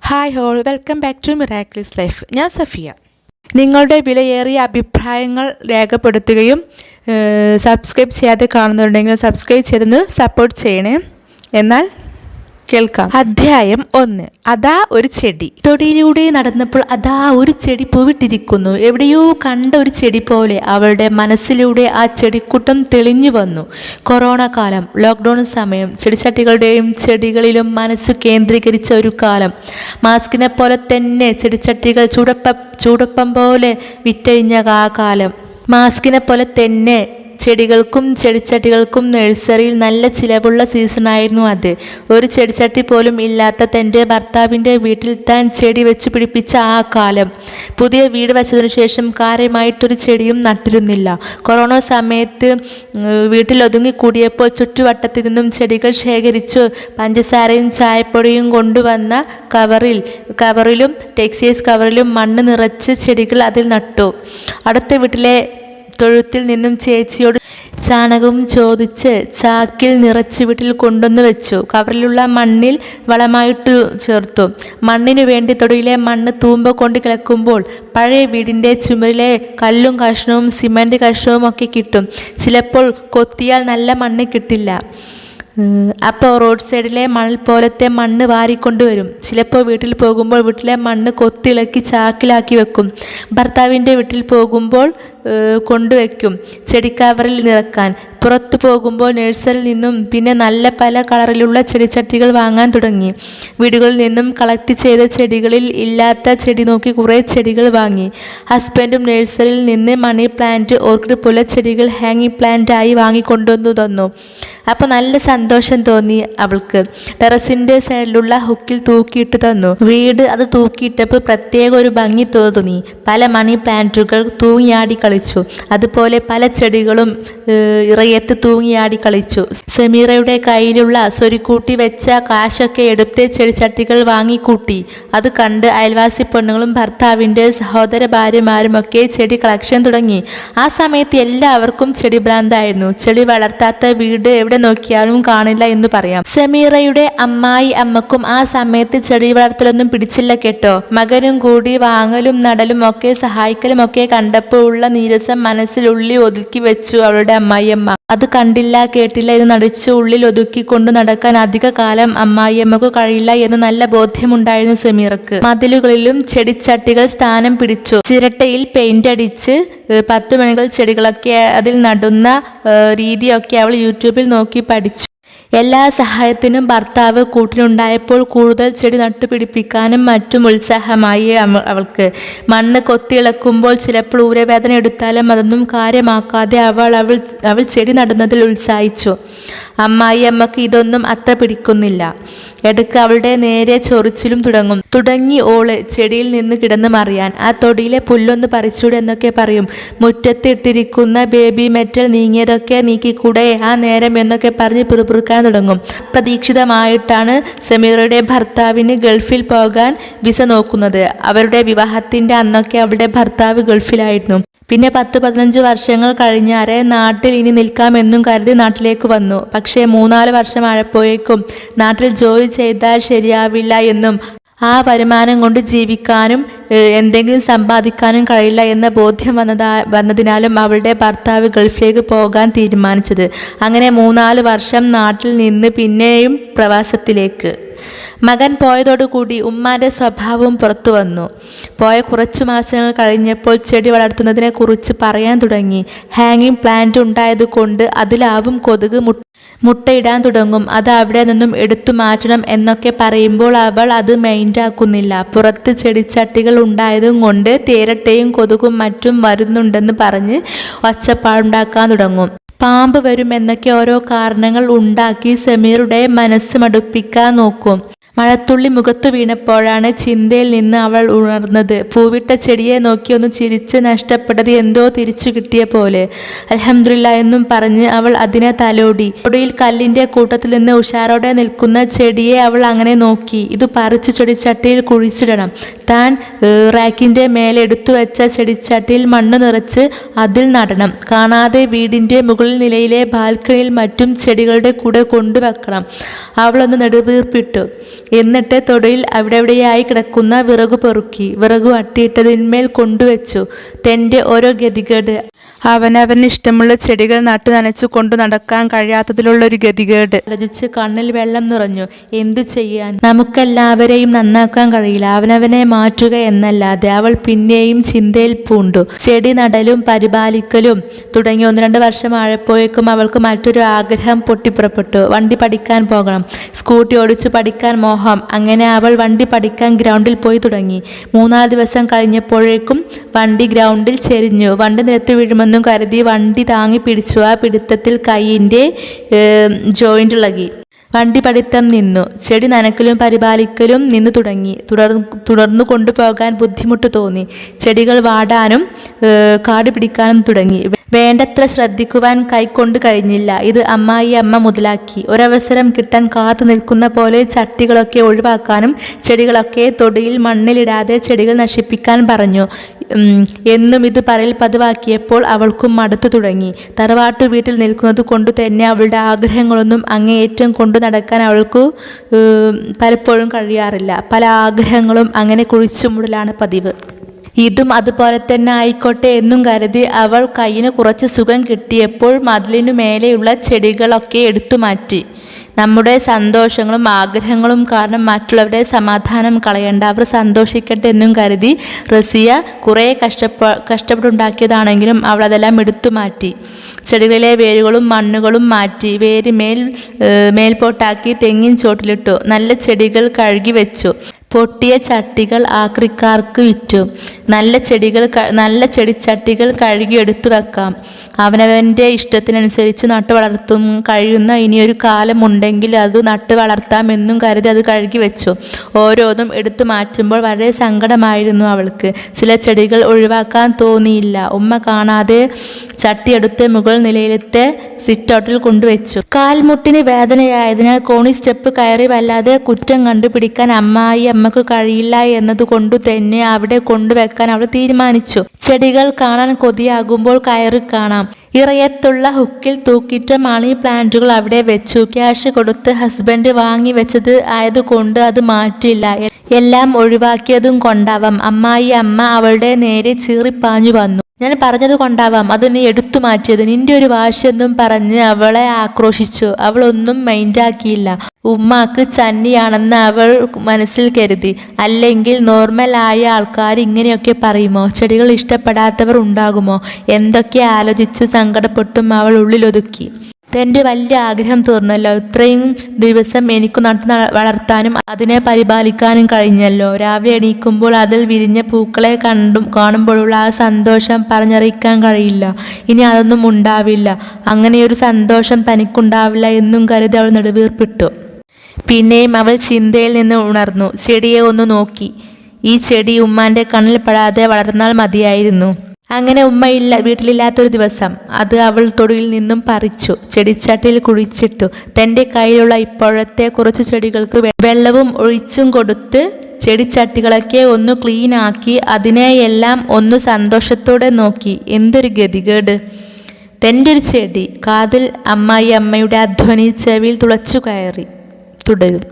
Hi all, welcome back to miracles life. ഞാൻ സഫിയ. നിങ്ങളുടെ വിലയേറിയ അഭിപ്രായങ്ങൾ രേഖപ്പെടുത്തുകയും സബ്സ്ക്രൈബ് ചെയ്യാതെ കാണുന്നുണ്ടെങ്കിൽ സബ്സ്ക്രൈബ് ചെയ്തൊന്ന് സപ്പോർട്ട് ചെയ്യണേ. എന്നാൽ കേൾക്കാം. അധ്യായം 1. അതാ ഒരു ചെടി. തൊടിയിലൂടെ നടന്നപ്പോൾ അതാ ഒരു ചെടി പൂവിട്ടിരിക്കുന്നു. എവിടെയോ കണ്ട ഒരു ചെടി പോലെ അവളുടെ മനസ്സിലൂടെ ആ ചെടിക്കൂട്ടം തെളിഞ്ഞു വന്നു. കൊറോണ കാലം, ലോക്ക്ഡൗൺ സമയം, ചെടിച്ചട്ടികളുടെയും ചെടികളിലും മനസ്സ് കേന്ദ്രീകരിച്ച ഒരു കാലം. മാസ്കിനെ പോലെ തന്നെ ചെടിച്ചട്ടികൾ ചൂടപ്പം പോലെ വിറ്റഴിഞ്ഞ ആ കാലം. മാസ്കിനെ പോലെ തന്നെ ചെടികൾക്കും ചെടിച്ചട്ടികൾക്കും നഴ്സറിയിൽ നല്ല ചിലവുള്ള സീസണായിരുന്നു അത്. ഒരു ചെടിച്ചട്ടി പോലും ഇല്ലാത്ത തൻ്റെ ഭർത്താവിൻ്റെ വീട്ടിൽ താൻ ചെടി വെച്ച് പിടിപ്പിച്ച ആ കാലം. പുതിയ വീട് വെച്ചതിനു ശേഷം കാര്യമായിട്ടൊരു ചെടിയും നട്ടിരുന്നില്ല. കൊറോണ സമയത്ത് വീട്ടിൽ ഒതുങ്ങിക്കൂടിയപ്പോൾ ചുറ്റുവട്ടത്തിൽ നിന്നും ചെടികൾ ശേഖരിച്ചു പഞ്ചസാരയും ചായപ്പൊടിയും കൊണ്ടുവന്ന കവറിലും ടെക്സൈസ് കവറിലും മണ്ണ് നിറച്ച് ചെടികൾ അതിൽ നട്ടു. അടുത്ത വീട്ടിലെ തൊഴുത്തിൽ നിന്നും ചേച്ചിയോട് ചാണകവും ചോദിച്ച് ചാക്കിൽ നിറച്ച് വീട്ടിൽ കൊണ്ടുവന്ന് വെച്ചു. കവറിലുള്ള മണ്ണിൽ വളമായിട്ട് ചേർത്തു. മണ്ണിനു വേണ്ടി തൊടിയിലെ മണ്ണ് തൂമ്പ കൊണ്ട് കിളക്കുമ്പോൾ പഴയ വീടിൻ്റെ ചുമരിലെ കല്ലും കഷ്ണവും സിമൻറ്റ് കഷ്ണവും ഒക്കെ കിട്ടും. ചിലപ്പോൾ കൊത്തിയാൽ നല്ല മണ്ണ് കിട്ടില്ല. അപ്പോൾ റോഡ് സൈഡിലെ മണൽ പോലത്തെ മണ്ണ് വാരിക്കൊണ്ടുവരും. ചിലപ്പോൾ വീട്ടിൽ പോകുമ്പോൾ വീട്ടിലെ മണ്ണ് കൊത്തിളക്കി ചാക്കിലാക്കി വെക്കും. ഭർത്താവിൻ്റെ വീട്ടിൽ പോകുമ്പോൾ കൊണ്ടുവയ്ക്കും ചെടിക്കവറിൽ നിറക്കാൻ. പുറത്തു പോകുമ്പോൾ നഴ്സറിയിൽ നിന്നും പിന്നെ നല്ല പല കളറിലുള്ള ചെടിച്ചട്ടികൾ വാങ്ങാൻ തുടങ്ങി. വീടുകളിൽ നിന്നും കളക്ട് ചെയ്ത ചെടികളിൽ ഇല്ലാത്ത ചെടി നോക്കി കുറേ ചെടികൾ വാങ്ങി. ഹസ്ബൻഡും നഴ്സറിയിൽ നിന്ന് മണി പ്ലാന്റ്, ഓർക്കിഡ് പോലെ ചെടികൾ ഹാങ്ങിങ് പ്ലാന്റായി വാങ്ങിക്കൊണ്ടുവന്നു തന്നു. അപ്പോൾ നല്ല സന്തോഷം തോന്നി അവൾക്ക്. ടെറസിൻ്റെ സൈഡിലുള്ള ഹുക്കിൽ തൂക്കിയിട്ട് തന്നു. വീട് അത് തൂക്കിയിട്ടപ്പോൾ പ്രത്യേക ഒരു ഭംഗി തോന്നി. പല മണി പ്ലാന്റുകൾ തൂങ്ങിയാടി കളിച്ചു. അതുപോലെ പല ചെടികളും ഇറയത്ത് തൂങ്ങിയാടി കളിച്ചു. സമീറയുടെ കയ്യിലുള്ള സ്വരുക്കൂട്ടി വെച്ച കാശൊക്കെ എടുത്ത് ചെടിച്ചട്ടികൾ വാങ്ങിക്കൂട്ടി. അത് കണ്ട് അയൽവാസി പെണ്ണുങ്ങളും ഭർത്താവിൻ്റെ സഹോദര ഭാര്യമാരും ഒക്കെ ചെടി കളക്ഷൻ തുടങ്ങി. ആ സമയത്ത് എല്ലാവർക്കും ചെടി ഭ്രാന്തായിരുന്നു. ചെടി വളർത്താത്ത വീട് എവിടെ നോക്കിയാലും കാണില്ല എന്ന് പറയാം. സമീറയുടെ അമ്മക്കും ആ സമയത്ത് ചെടി വളർത്തലൊന്നും പിടിച്ചില്ല കേട്ടോ. മകനും കൂടി വാങ്ങലും നടലും ഒക്കെ സഹായിക്കലും ഒക്കെ കണ്ടപ്പോൾ ഉള്ള നീരസം മനസ്സിലുള്ളി ഒതുക്കി വെച്ചു അവളുടെ അമ്മായിയമ്മ. അത് കണ്ടില്ല കേട്ടില്ല എന്ന് നടിച്ച് ഉള്ളിൽ ഒതുക്കിക്കൊണ്ട് നടക്കാൻ അധിക കാലം അമ്മായിയമ്മക്ക് കഴിയില്ല എന്ന് നല്ല ബോധ്യമുണ്ടായിരുന്നു സമീറക്ക്. മതിലുകളിലും ചെടിച്ചട്ടികൾ സ്ഥാനം പിടിച്ചു. ചിരട്ടയിൽ പെയിന്റ് അടിച്ച് 10 മണികൾ ചെടികളൊക്കെ അതിൽ നടുന്ന രീതിയൊക്കെ അവൾ യൂട്യൂബിൽ നോക്കി പഠിച്ചു. എല്ലാ സഹായത്തിനും ഭർത്താവ് കൂട്ടിനുണ്ടായപ്പോൾ കൂടുതൽ ചെടി നട്ടുപിടിപ്പിക്കാനും മറ്റും ഉത്സാഹമായി അവൾക്ക്. മണ്ണ് കൊത്തിയിളക്കുമ്പോൾ ചിലപ്പോൾ ഊരവേദന എടുത്താലും അതൊന്നും കാര്യമാക്കാതെ അവൾ ചെടി നടുന്നതിൽ ഉത്സാഹിച്ചു. അമ്മായിയമ്മക്ക് ഇതൊന്നും അത്ര പിടിക്കുന്നില്ല. ഇടയ്ക്ക് അവളുടെ നേരെ ചൊറിച്ചിലും തുടങ്ങി ഓള് ചെടിയിൽ നിന്ന് കിടന്ന് മറിയാൻ. ആ തൊടിയിലെ പുല്ലൊന്ന് പറിച്ചൂടെ എന്നൊക്കെ പറയും. മുറ്റത്ത് ഇട്ടിരിക്കുന്ന ബേബി മെറ്റൽ നീങ്ങിയതൊക്കെ നീക്കിക്കൂടെ ആ നേരം എന്നൊക്കെ പറഞ്ഞ് പിറുപിറുക്കാൻ തുടങ്ങും. പ്രതീക്ഷിതമായിട്ടാണ് സമീറയുടെ ഭർത്താവിന് ഗൾഫിൽ പോകാൻ വിസ നോക്കുന്നത്. അവരുടെ വിവാഹത്തിൻ്റെ അന്നൊക്കെ അവളുടെ ഭർത്താവ് ഗൾഫിലായിരുന്നു. പിന്നെ 10-15 വർഷങ്ങൾ കഴിഞ്ഞാരെ നാട്ടിൽ ഇനി നിൽക്കാമെന്നും കരുതി നാട്ടിലേക്ക് വന്നു. പക്ഷേ 3-4 വർഷം ആയപ്പോഴേക്കും നാട്ടിൽ ജോലി ചെയ്താൽ ശരിയാവില്ല എന്നും ആ വരുമാനം കൊണ്ട് ജീവിക്കാനും എന്തെങ്കിലും സമ്പാദിക്കാനും കഴിയില്ല എന്ന ബോധ്യം വന്നതിനാലും അവളുടെ ഭർത്താവ് ഗൾഫിലേക്ക് പോകാൻ തീരുമാനിച്ചത്. അങ്ങനെ 3-4 വർഷം നാട്ടിൽ നിന്ന് പിന്നെയും പ്രവാസത്തിലേക്ക്. മകൻ പോയതോടുകൂടി ഉമ്മാൻ്റെ സ്വഭാവവും പുറത്തു വന്നു. പോയ കുറച്ചു മാസങ്ങൾ കഴിഞ്ഞപ്പോൾ ചെടി വളർത്തുന്നതിനെ കുറിച്ച് പറയാൻ തുടങ്ങി. ഹാങ്ങിങ് പ്ലാന്റ് ഉണ്ടായതുകൊണ്ട് അതിലാവും കൊതുക് മുട്ടയിടാൻ തുടങ്ങും. അത് അവിടെ നിന്നും എടുത്തു മാറ്റണം എന്നൊക്കെ പറയുമ്പോൾ അവൾ അത് മൈൻഡാക്കുന്നില്ല. പുറത്ത് ചെടിച്ചട്ടികൾ ഉണ്ടായതും കൊണ്ട് തേരട്ടയും കൊതുകും മറ്റും വരുന്നുണ്ടെന്ന് പറഞ്ഞ് ഒച്ചപ്പാടുണ്ടാക്കാൻ തുടങ്ങും. പാമ്പ് വരുമെന്നൊക്കെ ഓരോ കാരണങ്ങൾ ഉണ്ടാക്കി സമീറുടെ മനസ്സ് മടുപ്പിക്കാൻ നോക്കും. മഴത്തുള്ളി മുഖത്ത് വീണപ്പോഴാണ് ചിന്തയിൽ നിന്ന് അവൾ ഉണർന്നത്. പൂവിട്ട ചെടിയെ നോക്കി ഒന്ന് ചിരിച്ച് നഷ്ടപ്പെട്ടത് എന്തോ തിരിച്ചു കിട്ടിയ പോലെ. അൽഹംദുലില്ലാ എന്നും പറഞ്ഞ് അവൾ അതിനെ തലോടി. ഒടുവിൽ കല്ലിൻ്റെ കൂട്ടത്തിൽ നിന്ന് ഉഷാറോടെ നിൽക്കുന്ന ചെടിയെ അവൾ അങ്ങനെ നോക്കി. ഇത് പറിച്ചു ചെടിച്ചട്ടിയിൽ കുഴിച്ചിടണം. താൻ റാക്കിൻ്റെ മേലെ എടുത്തു വെച്ച ചെടിച്ചട്ടിയിൽ മണ്ണ് നിറച്ച് അതിൽ നടണം. കാണാതെ വീടിൻ്റെ മുകളിൽ നിലയിലെ ബാൽക്കണിയിൽ മറ്റും ചെടികളുടെ കൂടെ കൊണ്ടുവെക്കണം. അവളൊന്ന് നെടുവീർപ്പിട്ടു. എന്നിട്ട് തൊടിയിൽ അവിടെയായി കിടക്കുന്ന വിറകു പെറുക്കി വിറകു അട്ടിയിട്ടതിന്മേൽ കൊണ്ടുവച്ചു. തൻ്റെ ഓരോ ഗതികേട്, അവനവന് ഇഷ്ടമുള്ള ചെടികൾ നട്ടു നനച്ചു കൊണ്ടു നടക്കാൻ കഴിയാത്തതിലുള്ള ഒരു ഗതികേട് ആലോചിച്ച് കണ്ണിൽ വെള്ളം നിറഞ്ഞു. എന്തു ചെയ്യാൻ, നമുക്കെല്ലാവരെയും നന്നാക്കാൻ കഴിയില്ല, അവനവനെ മാറ്റുക എന്നല്ലാതെ. അവൾ പിന്നെയും ചിന്തയിൽ പൂണ്ടു. ചെടി നടലും പരിപാലിക്കലും തുടങ്ങി 1-2 വർഷം ആഴപ്പോയേക്കും അവൾക്ക് മറ്റൊരു ആഗ്രഹം പൊട്ടിപ്പുറപ്പെട്ടു. വണ്ടി പഠിക്കാൻ പോകണം. സ്കൂട്ടി ഓടിച്ചു പഠിക്കാൻ മോഹം. അങ്ങനെ അവൾ വണ്ടി പഠിക്കാൻ ഗ്രൗണ്ടിൽ പോയി തുടങ്ങി. 3-4 ദിവസം കഴിഞ്ഞപ്പോഴേക്കും വണ്ടി ഗ്രൗണ്ടിൽ ചെരിഞ്ഞു. വണ്ടി നിലത്ത് വീഴുമെന്നും കരുതി വണ്ടി താങ്ങി പിടിച്ചു. ആ പിടുത്തത്തിൽ കൈയിൻ്റെ ജോയിൻ്റ് ഇളകി. വണ്ടി പഠിത്തം നിന്നു. ചെടി നനക്കലും പരിപാലിക്കലും നിന്നു തുടങ്ങി. തുടർന്നു കൊണ്ടുപോകാൻ ബുദ്ധിമുട്ട് തോന്നി. ചെടികൾ വാടാനും കാട് പിടിക്കാനും തുടങ്ങി. വേണ്ടത്ര ശ്രദ്ധിക്കുവാൻ കൈക്കൊണ്ട് കഴിഞ്ഞില്ല. ഇത് അമ്മ മുതലാക്കി. ഒരവസരം കിട്ടാൻ കാത്തു നിൽക്കുന്ന പോലെ ചട്ടികളൊക്കെ ഒഴിവാക്കാനും ചെടികളൊക്കെ തൊടിയിൽ മണ്ണിലിടാതെ ചെടികൾ നശിപ്പിക്കാൻ പറഞ്ഞു. എന്നും ഇത് പറയൽ പതിവാക്കിയപ്പോൾ അവൾക്കും മടുത്തു തുടങ്ങി. തറവാട്ടു വീട്ടിൽ നിൽക്കുന്നത് കൊണ്ട് തന്നെ അവളുടെ ആഗ്രഹങ്ങളൊന്നും അങ്ങേയറ്റം കൊണ്ടു നടക്കാൻ അവൾക്ക് പലപ്പോഴും കഴിയാറില്ല. പല ആഗ്രഹങ്ങളും അങ്ങനെ കുഴിച്ചുമൂടലാണ് പതിവ്. ഇതും അതുപോലെ തന്നെ ആയിക്കോട്ടെ എന്നും കരുതി അവൾ കയ്യിന് കുറച്ച് സുഖം കിട്ടിയപ്പോൾ മതിലിനു മേലെയുള്ള ചെടികളൊക്കെ എടുത്തു മാറ്റി. നമ്മുടെ സന്തോഷങ്ങളും ആഗ്രഹങ്ങളും കാരണം മറ്റുള്ളവരുടെ സമാധാനം കളയണ്ട, അവർ സന്തോഷിക്കട്ടെ എന്നും കരുതി റസിയ കുറേ കഷ്ടപ്പെട്ടുണ്ടാക്കിയതാണെങ്കിലും അവൾ അതെല്ലാം എടുത്തു മാറ്റി. ചെടികളിലെ വേരുകളും മണ്ണുകളും മാറ്റി. വേര് മേൽപോട്ടാക്കി തെങ്ങിൻ ചോട്ടിലിട്ടു. നല്ല ചെടികൾ കഴുകി വെച്ചു. പൊട്ടിയ ചട്ടികൾ ആക്രിക്കാർക്ക് വിറ്റു. നല്ല ചെടിച്ചട്ടികൾ കഴുകി എടുത്തു വെക്കാം. അവനവൻ്റെ ഇഷ്ടത്തിനനുസരിച്ച് നട്ടു വളർത്തും കഴിയുന്ന ഇനിയൊരു കാലമുണ്ടെങ്കിൽ അത് നട്ടു വളർത്താമെന്നും കരുതി അത് കഴുകി വെച്ചു. ഓരോന്നും എടുത്തു മാറ്റുമ്പോൾ വളരെ സങ്കടമായിരുന്നു അവൾക്ക്. ചില ചെടികൾ ഒഴിവാക്കാൻ തോന്നിയില്ല. ഉമ്മ കാണാതെ ചട്ടിയെടുത്ത് മുകൾ നിലയിലത്തെ സിറ്റൗട്ടിൽ കൊണ്ടുവച്ചു. കാൽമുട്ടിന് വേദനയായതിനാൽ കോണി സ്റ്റെപ്പ് കയറി വല്ലാതെ കുറ്റം കണ്ടുപിടിക്കാൻ അമ്മക്ക് കഴിയില്ല എന്നതുകൊണ്ടു തന്നെ അവിടെ കൊണ്ടുവെക്കാൻ അവൾ തീരുമാനിച്ചു. ചെടികൾ കാണാൻ കൊതിയാകുമ്പോൾ കയറി കാണാം. ഇറയത്തുള്ള ഹുക്കിൽ തൂക്കിയിട്ട മണി പ്ലാന്റുകൾ അവിടെ വെച്ചു. ക്യാഷ് കൊടുത്ത് ഹസ്ബൻഡ് വാങ്ങി വെച്ചത് ആയതുകൊണ്ട് അത് മാറ്റില്ല. എല്ലാം ഒഴിവാക്കിയതും കൊണ്ടാവാം അമ്മ അവളുടെ നേരെ ചീറിപ്പാഞ്ഞു വന്നു. ഞാൻ പറഞ്ഞത് കൊണ്ടാവാം അത് നീ എടുത്തു മാറ്റിയത്, നിന്റെ ഒരു വാശിയെന്നും പറഞ്ഞ് അവളെ ആക്രോശിച്ചു. അവളൊന്നും മൈൻഡാക്കിയില്ല. ഉമ്മാക്ക് ചന്നിയാണെന്ന് അവൾ മനസ്സിൽ കരുതി. അല്ലെങ്കിൽ നോർമലായ ആൾക്കാർ ഇങ്ങനെയൊക്കെ പറയുമോ? ചെടികൾ ഇഷ്ടപ്പെടാത്തവർ ഉണ്ടാകുമോ? എന്തൊക്കെ ആലോചിച്ചു സങ്കടപ്പെട്ടും അവൾ ഉള്ളിലൊതുക്കി. തൻ്റെ വലിയ ആഗ്രഹം തീർന്നല്ലോ. ഇത്രയും ദിവസം എനിക്ക് നട്ടു വളർത്താനും അതിനെ പരിപാലിക്കാനും കഴിഞ്ഞല്ലോ. രാവിലെ എണീക്കുമ്പോൾ അതിൽ വിരിഞ്ഞ പൂക്കളെ കാണുമ്പോഴുള്ള ആ സന്തോഷം പറഞ്ഞറിയിക്കാൻ കഴിയില്ല. ഇനി അതൊന്നും ഉണ്ടാവില്ല. അങ്ങനെയൊരു സന്തോഷം തനിക്കുണ്ടാവില്ല എന്നും കരുതി അവൾ നെടുവീർപ്പിട്ടു. പിന്നെയും അവൾ ചിന്തയിൽ നിന്ന് ഉണർന്നു. ചെടിയെ ഒന്ന് നോക്കി. ഈ ചെടി ഉമ്മാൻ്റെ കണ്ണിൽ പെടാതെ വളർന്നാൽ മതിയായിരുന്നു. അങ്ങനെ വീട്ടിലില്ലാത്തൊരു ദിവസം അത് അവൾ തൊടിയിൽ നിന്നും പറിച്ചു. ചെടിച്ചട്ടിയിൽ കുഴിച്ചിട്ടു. തൻ്റെ കയ്യിലുള്ള ഇപ്പോഴത്തെ കുറച്ചു ചെടികൾക്ക് വെള്ളവും ഒഴിച്ചും കൊടുത്ത് ചെടിച്ചട്ടികളൊക്കെ ഒന്ന് ക്ലീനാക്കി അതിനെയെല്ലാം ഒന്ന് സന്തോഷത്തോടെ നോക്കി. എന്തൊരു ഗതികേട്! തൻ്റെ ഒരു ചെടി! കാതിൽ അമ്മയുടെ അധ്വനി ചെവിയിൽ തുളച്ചു കയറി. തുടരും.